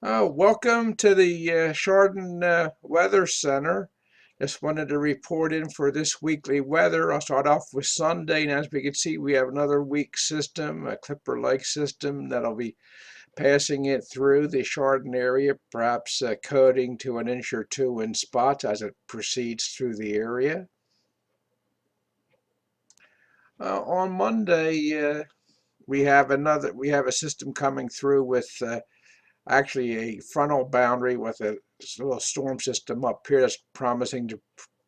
Welcome to the Chardon Weather Center. Just wanted to report in for this weekly weather. I'll start off with Sunday, and as we can see, we have another weak system, a Clipper Lake system that'll be passing it through the Chardon area, perhaps coating to an inch or two in spots as it proceeds through the area. On Monday, we have a system coming through with actually a frontal boundary with a little storm system up here that's promising to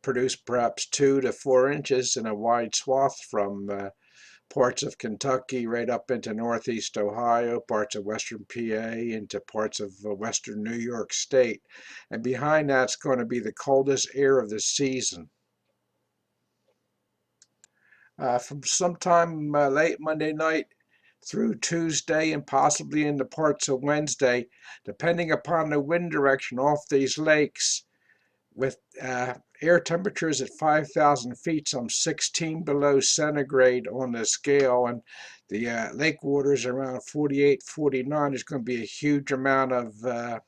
produce perhaps 2 to 4 inches in a wide swath from parts of Kentucky right up into northeast Ohio, parts of western PA, into parts of western New York State. And behind that's going to be the coldest air of the season. From sometime late Monday night through Tuesday and possibly into parts of Wednesday, depending upon the wind direction off these lakes, with air temperatures at 5,000 feet, some 16 below centigrade on the scale, and the lake waters around 48, 49. There's going to be a huge amount of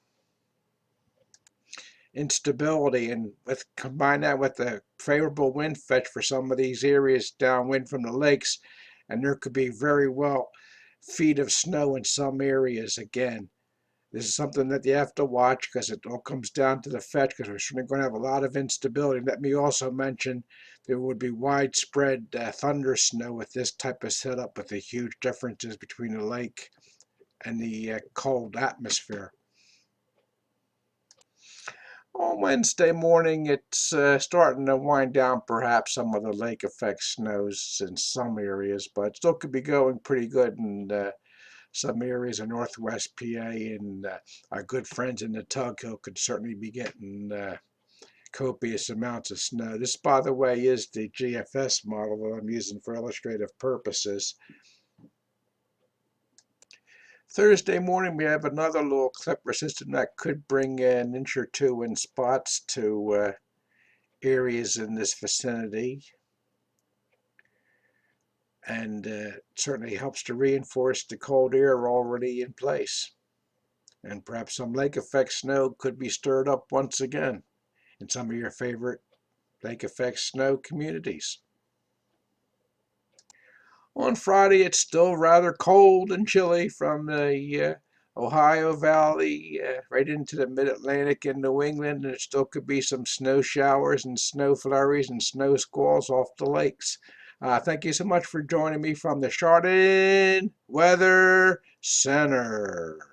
instability, and combine that with the favorable wind fetch for some of these areas downwind from the lakes, and there could be very well feet of snow in some areas again. This is something that you have to watch because it all comes down to the fetch, because we're certainly going to have a lot of instability. Let me also mention there would be widespread thunder snow with this type of setup, with the huge differences between the lake and the cold atmosphere. On Wednesday morning, it's starting to wind down perhaps some of the lake effect snows in some areas, but still could be going pretty good in some areas of northwest PA, and our good friends in the Tug Hill could certainly be getting copious amounts of snow. This, by the way, is the GFS model that I'm using for illustrative purposes. Thursday morning, we have another little Clipper system that could bring an inch or two in spots to areas in this vicinity, and certainly helps to reinforce the cold air already in place. And perhaps some lake effect snow could be stirred up once again in some of your favorite lake effect snow communities. On Friday, it's still rather cold and chilly from the Ohio Valley right into the mid-Atlantic and New England, and there still could be some snow showers and snow flurries and snow squalls off the lakes. Thank you so much for joining me from the Chardon Weather Center.